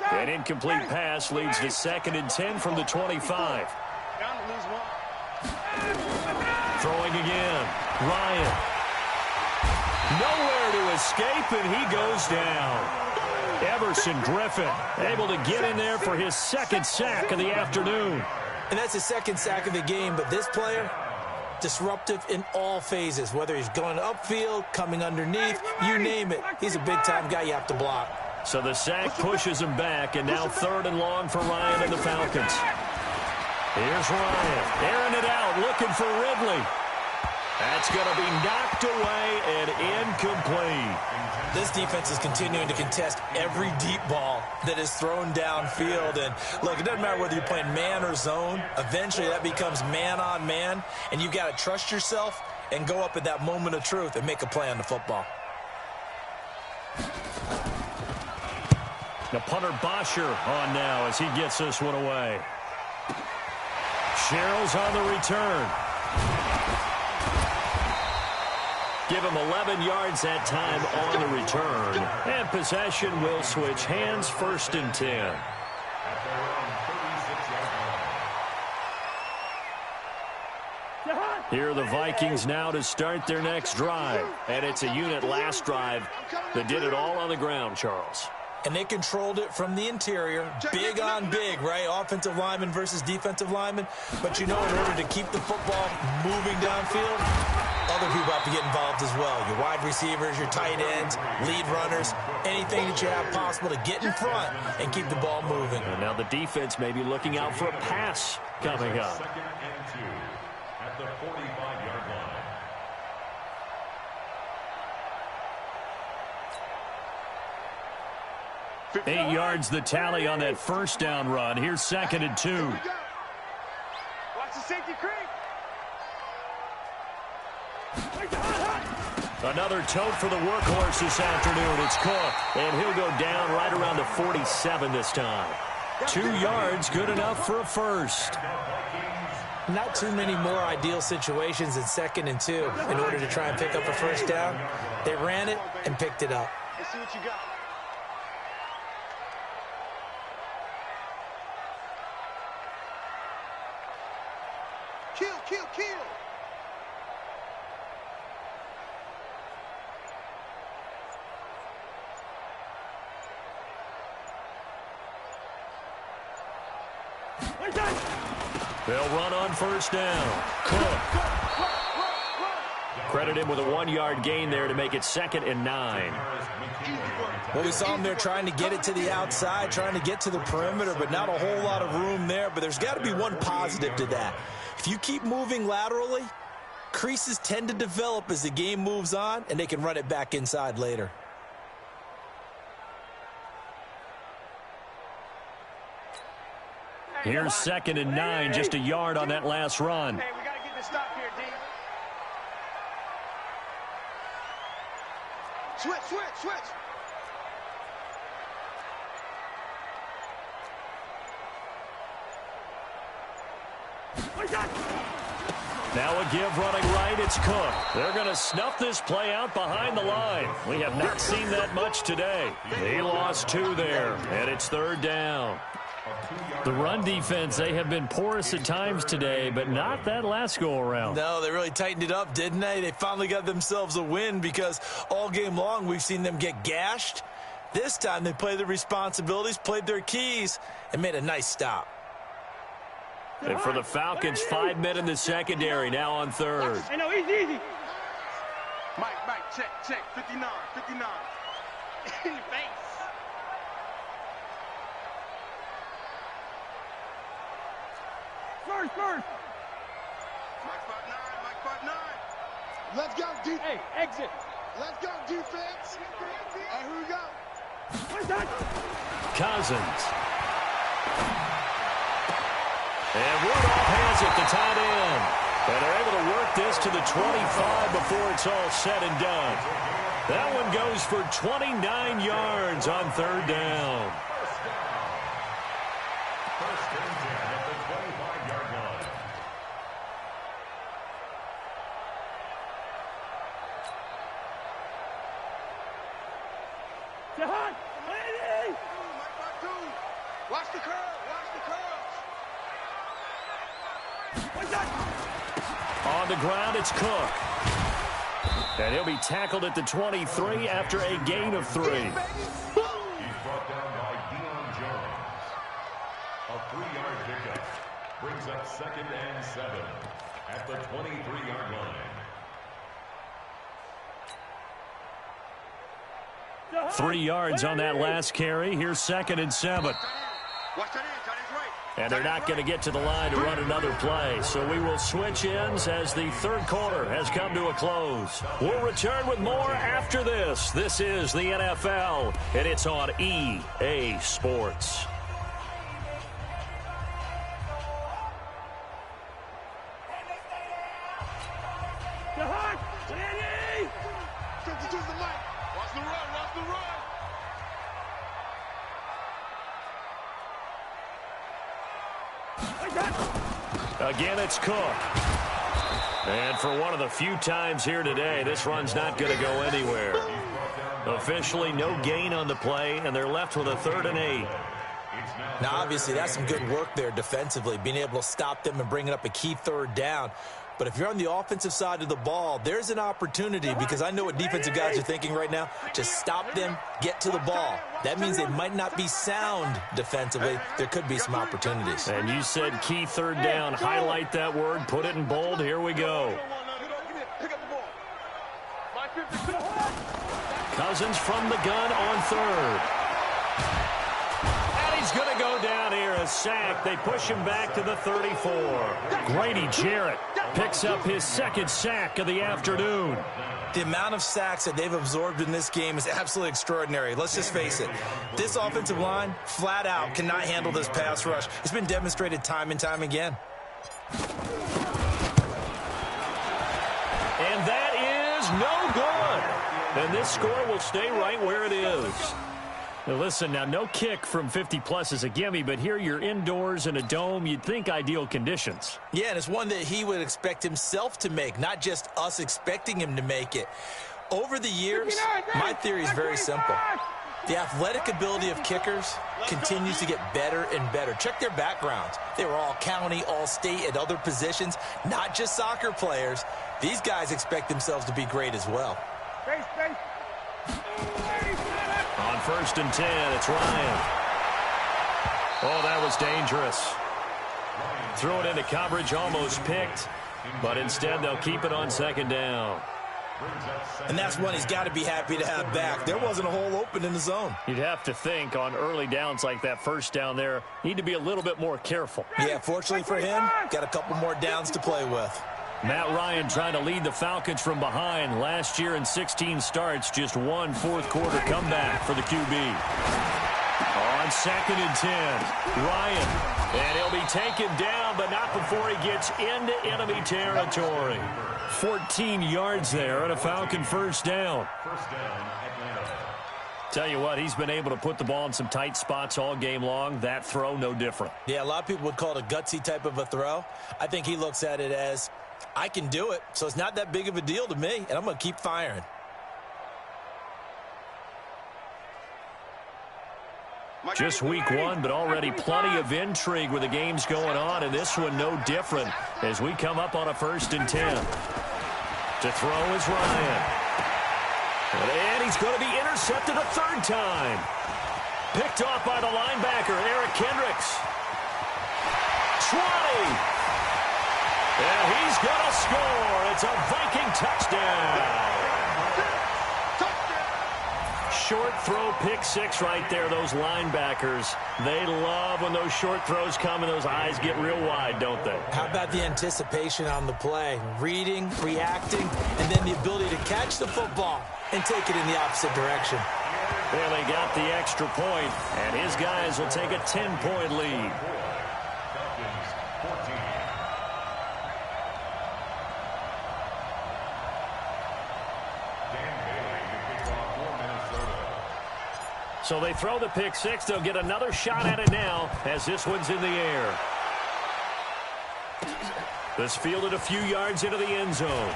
An incomplete pass leads to 2nd and 10 from the 25. Throwing again. Ryan. Nowhere to escape, and he goes down. Everson Griffin able to get in there for his 2nd sack of the afternoon. And that's his 2nd sack of the game, but this player, disruptive in all phases, whether he's going upfield, coming underneath, you name it. He's a big-time guy you have to block. So the sack pushes him back, and now 3rd and long for Ryan and the Falcons. Here's Ryan, airing it out, looking for Ridley. That's going to be knocked away and incomplete. This defense is continuing to contest every deep ball that is thrown downfield. And, look, it doesn't matter whether you're playing man or zone. Eventually that becomes man-on-man, and you've got to trust yourself and go up at that moment of truth and make a play on the football. The punter Bosher on now as he gets this one away. Sherrill's on the return. Give him 11 yards that time on the return. And possession will switch hands, 1st and 10. Here are the Vikings now to start their next drive. And it's a unit last drive that did it all on the ground, Charles. And they controlled it from the interior. Big on big, right? Offensive lineman versus defensive lineman. But, you know, in order to keep the football moving downfield, other people have to get involved as well. Your wide receivers, your tight ends, lead runners, anything that you have possible to get in front and keep the ball moving. And now the defense may be looking out for a pass coming up. 2nd and 2 at the 45-yard line. 8 yards the tally on that 1st down run. Here's 2nd and 2. Watch the safety creep. Another tote for the workhorse this afternoon. It's Cook, and he'll go down right around the 47 this time. 2 yards, good enough for a first. Not too many more ideal situations in 2nd and 2 in order to try and pick up a first down. They ran it and picked it up. Let's see what you got. Kill, kill, kill. They'll run on 1st down. Cook. Credit him with a 1-yard gain there to make it 2nd and 9. Well, we saw him there trying to get it to the outside, trying to get to the perimeter, but not a whole lot of room there. But there's got to be one positive to that. If you keep moving laterally, creases tend to develop as the game moves on, and they can run it back inside later. Here's 2nd and 9, just a yard on that last run. Hey, we got to get this stop here, D. Switch, switch, switch. Now a give running right, it's Cook. They're going to snuff this play out behind the line. We have not seen that much today. He lost 2 there, and it's 3rd down. The run defense, they have been porous at times today, but not that last go-around. No, they really tightened it up, didn't they? They finally got themselves a win because all game long we've seen them get gashed. This time they played their responsibilities, played their keys, and made a nice stop. And for the Falcons, 5 men in the secondary, now on 3rd. Hey, no, easy. Mike, check. 59. In your face. First. Mike 5'9. Let's go, defense. Hey, exit. Let's go, defense. All right, here we go. What's that? Cousins. And Rudolph has it, the tight end. And they're able to work this to the 25 before it's all said and done. That one goes for 29 yards on 3rd down. First and 10 at the 25-yard line. Jahan, lady! Watch the curl. What's that? On the ground, it's Cook. And he'll be tackled at the 23 after a gain of 3. He's brought down by Deion Jones. A 3-yard pickup brings up 2nd and 7 at the 23-yard line. 3 yards on that last carry. Here's 2nd and 7. Watch that in. Tight end's right. And they're not going to get to the line to run another play. So we will switch ends as the 3rd quarter has come to a close. We'll return with more after this. This is the NFL, and it's on EA Sports. Jahan, lady! 52's the mic. Watch the run. What's that? Again, it's Cook. And for one of the few times here today, this run's not going to go anywhere. Officially, no gain on the play, and they're left with a 3rd and 8. Now, obviously, that's some good work there defensively, being able to stop them and bringing up a key 3rd down. But if you're on the offensive side of the ball, there's an opportunity, because I know what defensive guys are thinking right now. Just stop them, get to the ball. That means they might not be sound defensively. There could be some opportunities. And you said key 3rd down. Highlight that word. Put it in bold. Here we go. Cousins from the gun on 3rd. And he's going to go down here. A sack. They push him back to the 34. Grady Jarrett picks up his 2nd sack of the afternoon. The amount of sacks that they've absorbed in this game is absolutely extraordinary. Let's just face it. This offensive line, flat out, cannot handle this pass rush. It's been demonstrated time and time again. And that is no good. And this score will stay right where it is. Now listen, now no kick from 50-plus is a gimme, but here you're indoors in a dome. You'd think ideal conditions. Yeah, and it's one that he would expect himself to make, not just us expecting him to make it. Over the years, my theory is very simple. The athletic ability of kickers continues to get better and better. Check their backgrounds. They were all county, all state, at other positions, not just soccer players. These guys expect themselves to be great as well. On 1st and 10, it's Ryan. Oh, that was dangerous. Threw it into coverage, almost picked, but instead they'll keep it on 2nd down. And that's one he's got to be happy to have back. There wasn't a hole open in the zone. You'd have to think on early downs like that 1st down there, need to be a little bit more careful. Yeah, fortunately for him, got a couple more downs to play with. Matt Ryan trying to lead the Falcons from behind. Last year in 16 starts, just 1 4th-quarter comeback for the QB. On 2nd and 10, Ryan. And he'll be taken down, but not before he gets into enemy territory. 14 yards there on a Falcon 1st down. First down, Atlanta. Tell you what, he's been able to put the ball in some tight spots all game long. That throw, no different. Yeah, a lot of people would call it a gutsy type of a throw. I think he looks at it as, I can do it, so it's not that big of a deal to me, and I'm going to keep firing. Just week one, but already plenty of intrigue with the games going on, and this one no different as we come up on a 1st and 10. To throw is Ryan. And he's going to be intercepted a 3rd time. Picked off by the linebacker, Eric Kendricks. 20. And he's going to score. It's a Viking touchdown. Short throw, pick 6 right there. Those linebackers, they love when those short throws come and those eyes get real wide, don't they? How about the anticipation on the play? Reading, reacting, and then the ability to catch the football and take it in the opposite direction. Well, they got the extra point, and his guys will take a 10-point lead. So they throw the pick 6. They'll get another shot at it now as this one's in the air. This fielded a few yards into the end zone.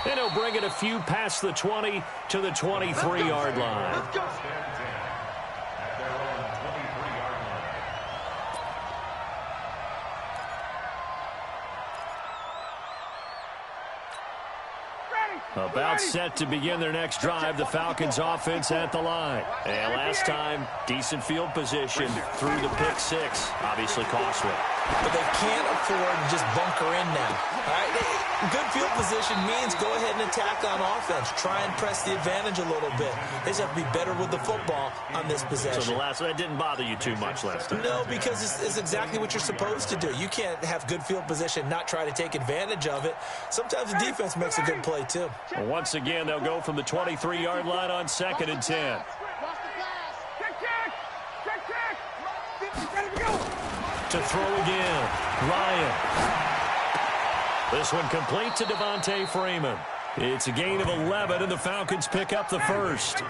And he'll bring it a few past the 20 to the 23-yard line. Let's go. At their own 23-yard line. About set to begin their next drive, the Falcons offense at the line. And last time, decent field position through the pick 6. Obviously costly. But they can't afford to just bunker in now. All right? Good field position means go ahead and attack on offense. Try and press the advantage a little bit. They just have to be better with the football on this possession. So that didn't bother you too much last time? No, because it's exactly what you're supposed to do. You can't have good field position, not try to take advantage of it. Sometimes the defense makes a good play, too. Well, once again, they'll go from the 23-yard line on 2nd and 10. To throw again, Ryan. This one complete to Devontae Freeman. It's a gain of 11, and the Falcons pick up the 1st.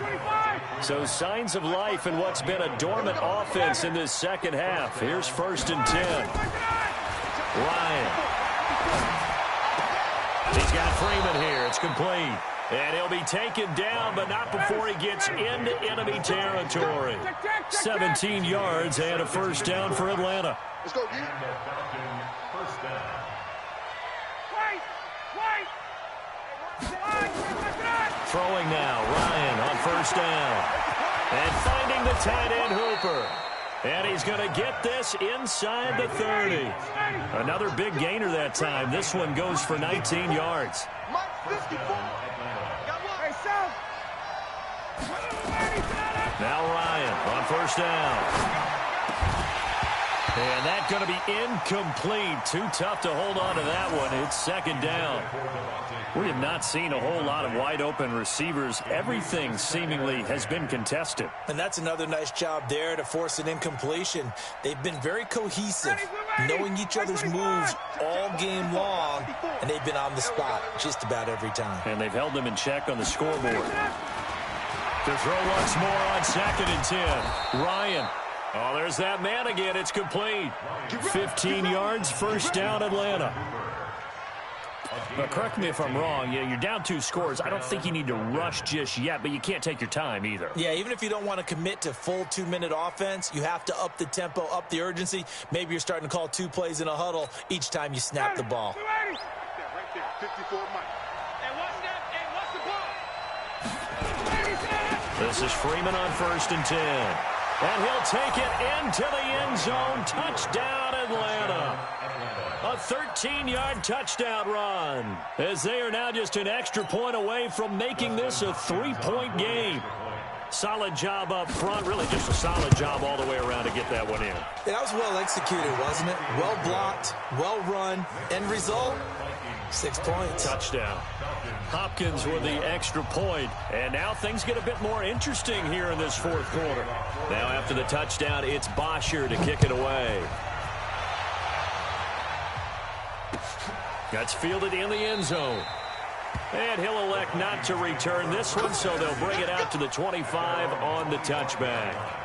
So signs of life in what's been a dormant offense in this second half. Here's 1st and 10. Ryan. He's got Freeman here. It's complete. And he'll be taken down, but not before he gets into enemy territory. 17 yards and a 1st down for Atlanta. Let's go, D. First down. Throwing now, Ryan on 1st down. And finding the tight end Hooper. And he's going to get this inside the 30. Another big gainer that time. This one goes for 19 yards. Now Ryan on 1st down. And that's going to be incomplete. Too tough to hold on to that one. It's 2nd down. We have not seen a whole lot of wide-open receivers. Everything seemingly has been contested. And that's another nice job there to force an incompletion. They've been very cohesive, knowing each other's moves all game long, and they've been on the spot just about every time. And they've held them in check on the scoreboard. To throw once more on 2nd and 10. Ryan. Oh, there's that man again. It's complete. 15 yards, 1st down, Atlanta. But correct me if I'm wrong. Yeah, you're down 2 scores. I don't think you need to rush just yet, but you can't take your time either. Yeah, even if you don't want to commit to full 2-minute offense, you have to up the tempo, up the urgency. Maybe you're starting to call 2 plays in a huddle each time you snap the ball. Right there, 54 Mike. This is Freeman on 1st and 10. And he'll take it into the end zone. Touchdown, Atlanta. A 13-yard touchdown run, as they are now just an extra point away from making this a 3-point game. Solid job up front, really just a solid job all the way around to get that one in. That was well executed, wasn't it? Well blocked, well run. End result, 6 points. Touchdown. Hopkins with the extra point, and now things get a bit more interesting here in this 4th quarter. Now after the touchdown, it's Bosher to kick it away. That's fielded in the end zone. And he'll elect not to return this one, so they'll bring it out to the 25 on the touchback.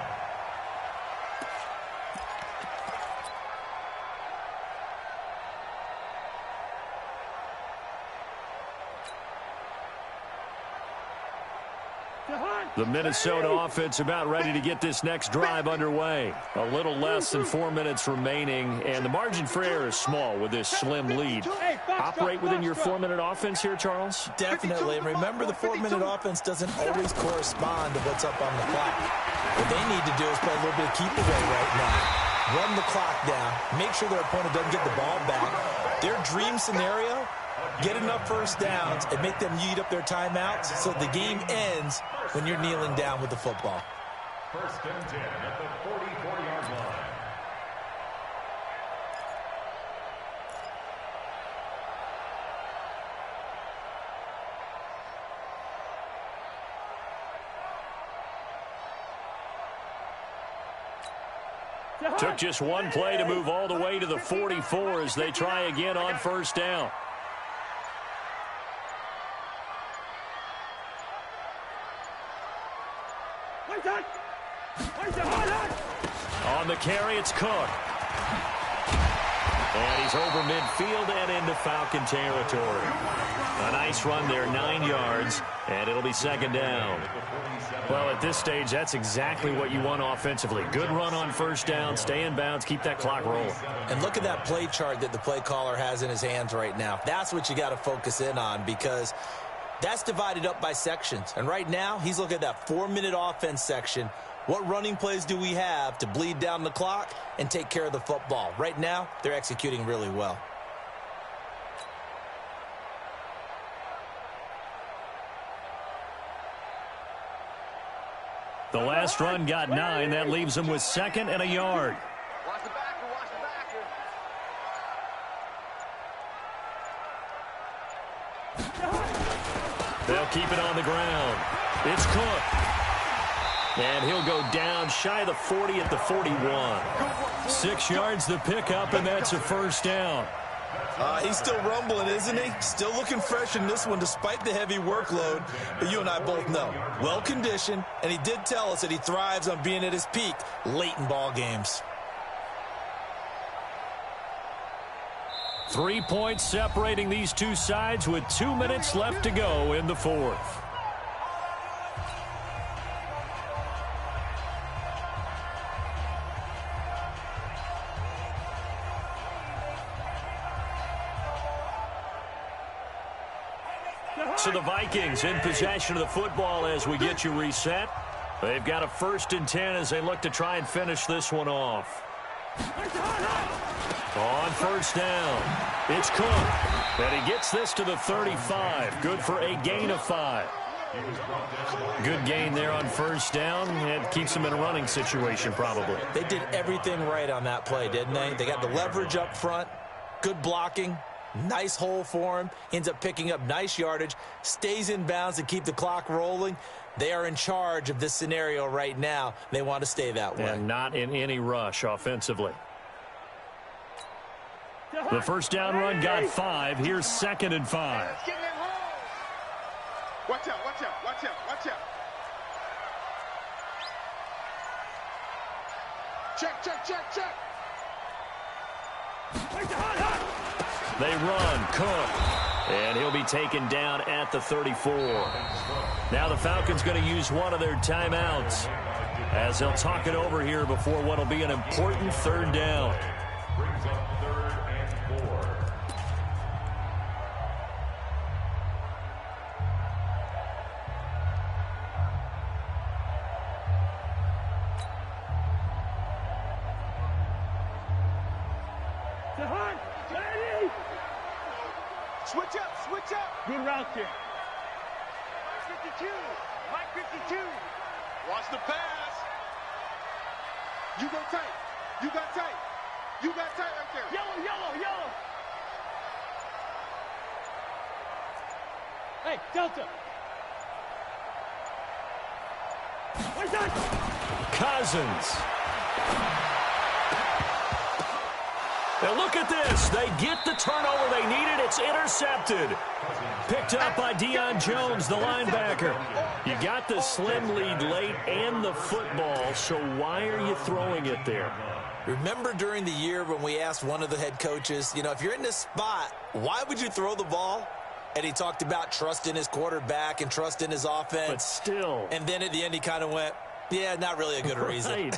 The Minnesota offense about ready to get this next drive underway. A little less than 4 minutes remaining, and the margin for error is small with this slim lead. Operate within your 4-minute offense here, Charles? Definitely. And remember, the 4-minute offense doesn't always correspond to what's up on the clock. What they need to do is play a little bit of keep away right now. Run the clock down. Make sure their opponent doesn't get the ball back. Their dream scenario, get enough first downs and make them eat up their timeouts so the game ends when you're kneeling down with the football. First and 10 at the 44-yard line. Took just one play to move all the way to the 44 as they try again on first down. On the carry, it's Cook. And he's over midfield and into Falcon territory. A nice run there, 9 yards, and it'll be second down. Well, at this stage, that's exactly what you want offensively. Good run on first down, stay in bounds, keep that clock rolling. And look at that play chart that the play caller has in his hands right now. That's what you got to focus in on, because that's divided up by sections. And right now, he's looking at that 4-minute offense section. What running plays do we have to bleed down the clock and take care of the football? Right now, they're executing really well. The last run got 9. That leaves them with 2nd and a yard. Watch the backer, watch the backer. They'll keep it on the ground. It's Cook. And he'll go down shy of the 40 at the 41. 6 yards the pickup, and that's a first down. He's still rumbling, isn't he? Still looking fresh in this one despite the heavy workload. But you and I both know, well-conditioned, and he did tell us that he thrives on being at his peak late in ball games. 3 points separating these two sides with 2 minutes left to go in the fourth. So the Vikings in possession of the football as we get you reset. They've got a 1st and 10 as they look to try and finish this one off. On first down, it's Cook. And he gets this to the 35. Good for a gain of 5. Good gain there on first down. It keeps them in a running situation probably. They did everything right on that play, didn't they? They got the leverage up front, good blocking. Nice hole for him. Ends up picking up nice yardage. Stays in bounds to keep the clock rolling. They are in charge of this scenario right now. They want to stay that way. And not in any rush offensively. The first down run got 5. Here's 2nd and 5. Watch out, watch out, watch out, watch out. Check, check, check, check. They run, Cook, and he'll be taken down at the 34. Now the Falcons going to use one of their timeouts as they'll talk it over here before what will be an important 3rd down. Brings up 3rd and 4. Switch up, switch up. Good route there. 52, Mike 52. Watch the pass. You go tight. You got tight. You got tight right there. Yellow, yellow, yellow. Hey, Delta. Where's that? Cousins. Now look at this. They get the turnover they needed. It's intercepted. Picked up by Deion Jones, the linebacker. You got the slim lead late and the football, so why are you throwing it there? Remember during the year when we asked one of the head coaches, if you're in this spot, why would you throw the ball? And he talked about trust in his quarterback and trust in his offense. But still. And then at the end he kind of went, yeah, not really a good reason.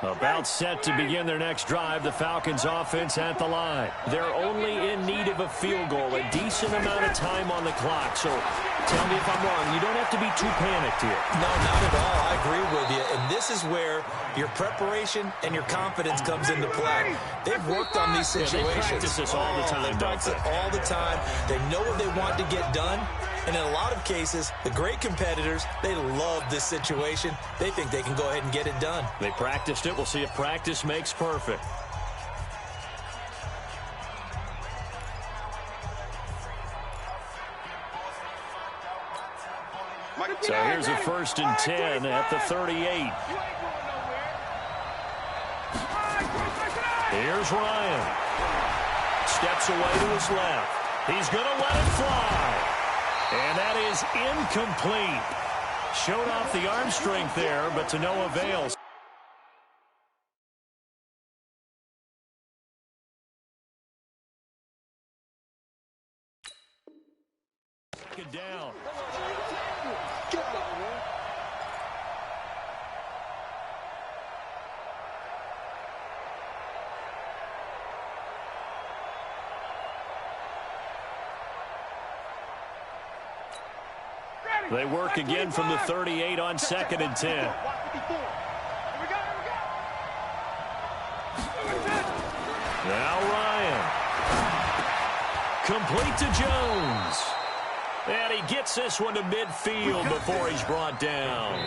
About set to begin their next drive, the Falcons offense at the line. They're only in need of a field goal, a decent amount of time on the clock. So tell me if I'm wrong. You don't have to be too panicked here. No, not at all. I agree with you. And this is where your preparation and your confidence comes into play. They've worked on these situations. They practice this all the time. They practice it all the time. They know what they want to get done. And in a lot of cases, the great competitors, they love this situation. They think they can go ahead and get it done. They practiced it. We'll see if practice makes perfect. So here's a 1st and 10 at the 38. Here's Ryan. Steps away to his left. He's going to let it fly. And that is incomplete. Showed off the arm strength there, but to no avail. Second down. They work again from the 38 on 2nd and 10. Now Ryan. Complete to Jones. And he gets this one to midfield before he's brought down.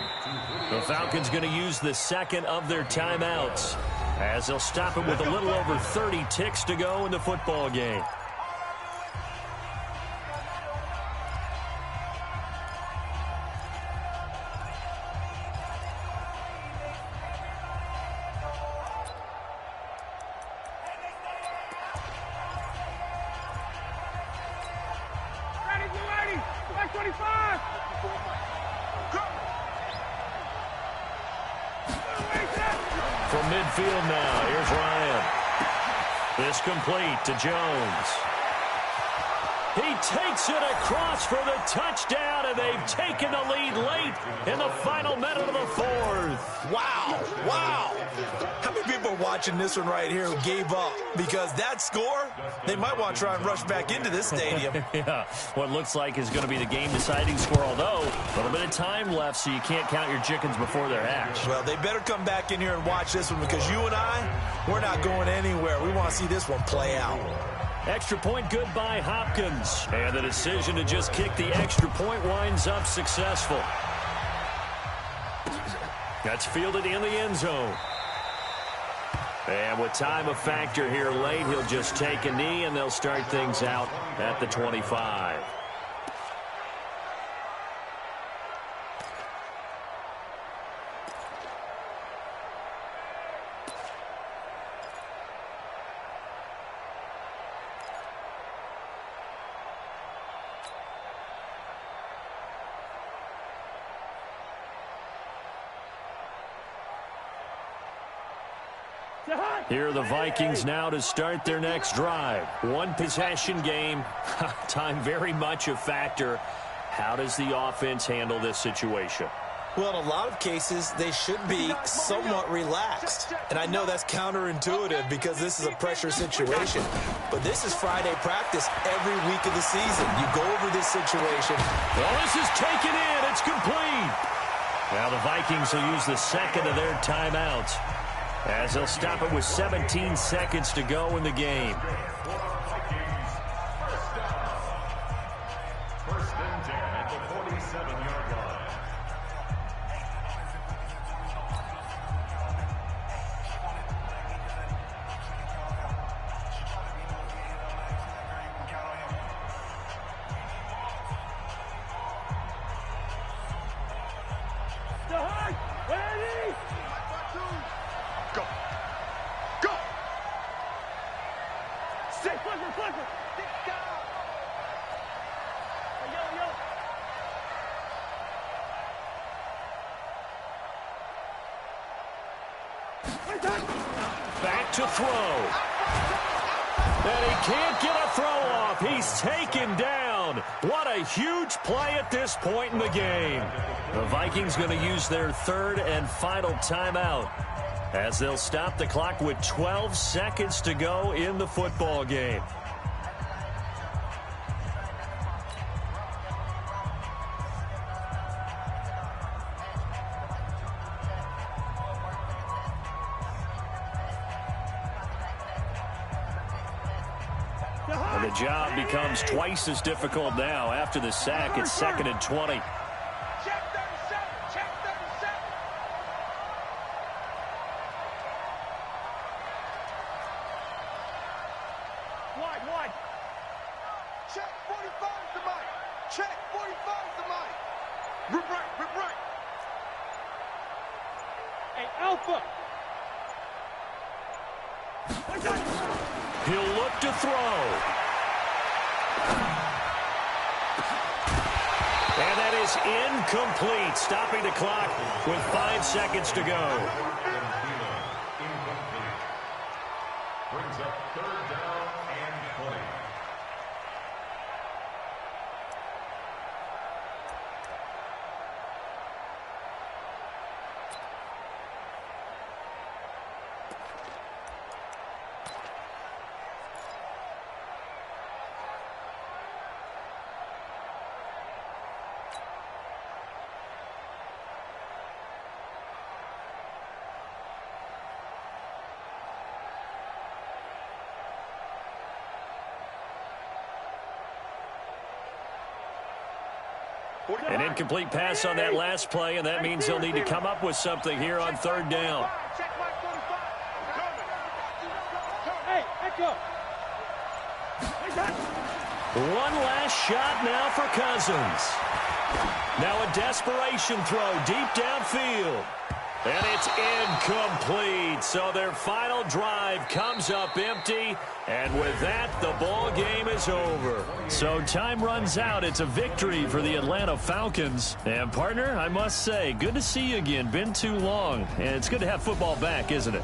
The Falcons going to use the second of their timeouts as they'll stop it with a little over 30 ticks to go in the football game. From midfield now, here's Ryan. This complete to Jones. He takes it across for the touchdown, and they've taken the lead late in the final minute of the 4th. Wow. Wow. How many people are watching this one right here who gave up? Because that score, they might want to try and rush back into this stadium. Yeah, what looks like is going to be the game-deciding score, although a little bit of time left, so you can't count your chickens before they're hatched. Well, they better come back in here and watch this one because you and I, we're not going anywhere. We want to see this one play out. Extra point good by Hopkins. And the decision to just kick the extra point winds up successful. That's fielded in the end zone. And with time a factor here late, he'll just take a knee and they'll start things out at the 25. Here are the Vikings now to start their next drive. One possession game. Time very much a factor. How does the offense handle this situation? Well, in a lot of cases, they should be somewhat relaxed. And I know that's counterintuitive because this is a pressure situation. But this is Friday practice every week of the season. You go over this situation. Well, this is taken in. It's complete. Now the Vikings will use the second of their timeouts as they'll stop it with 17 seconds to go in the game. First and 10 at the 47-yard line. Ready? Go. Sit. Flipper. Sit down. Hey, yo. Back to throw. And he can't get a throw off. He's taken down. What a huge play at this point in the game. The Vikings going to use their third and final timeout as they'll stop the clock with 12 seconds to go in the football game. And the job becomes twice as difficult now after the sack. It's 2nd and 20. Check 37. Check 37. Wide. Check 45 is the mic. Check 45 is the mic. Rip right. Hey, Alpha. He'll look to throw. And that is incomplete, stopping the clock with 5 seconds to go. Incomplete. Brings up 3rd down and 20. An incomplete pass on that last play, and that means they'll need to come up with something here on 3rd down. Check Mike 45. Hey, Echo. One last shot now for Cousins. Now a desperation throw deep downfield. And it's incomplete. So their final drive comes up empty. And with that, the ball game is over. So time runs out. It's a victory for the Atlanta Falcons. And, partner, I must say, good to see you again. Been too long. And it's good to have football back, isn't it?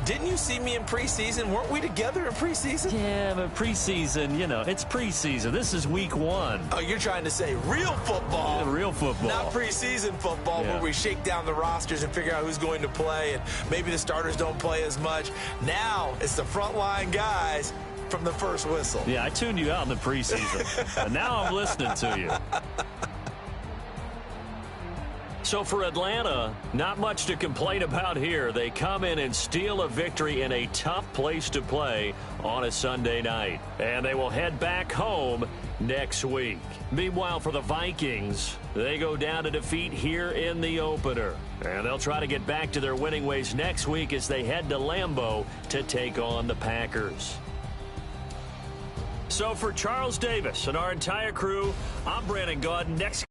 Didn't you see me in preseason? Weren't we together in preseason? Yeah, but preseason, you know, it's preseason. This is week 1. Oh, you're trying to say real football. Yeah, real football. Not preseason football where we shake down the rosters and figure out who's going to play, and maybe the starters don't play as much. Now it's the frontline guys from the first whistle. Yeah, I tuned you out in the preseason. But now I'm listening to you. So for Atlanta, not much to complain about here. They come in and steal a victory in a tough place to play on a Sunday night. And they will head back home next week. Meanwhile, for the Vikings, they go down to defeat here in the opener. And they'll try to get back to their winning ways next week as they head to Lambeau to take on the Packers. So for Charles Davis and our entire crew, I'm Brandon Gaudin. Next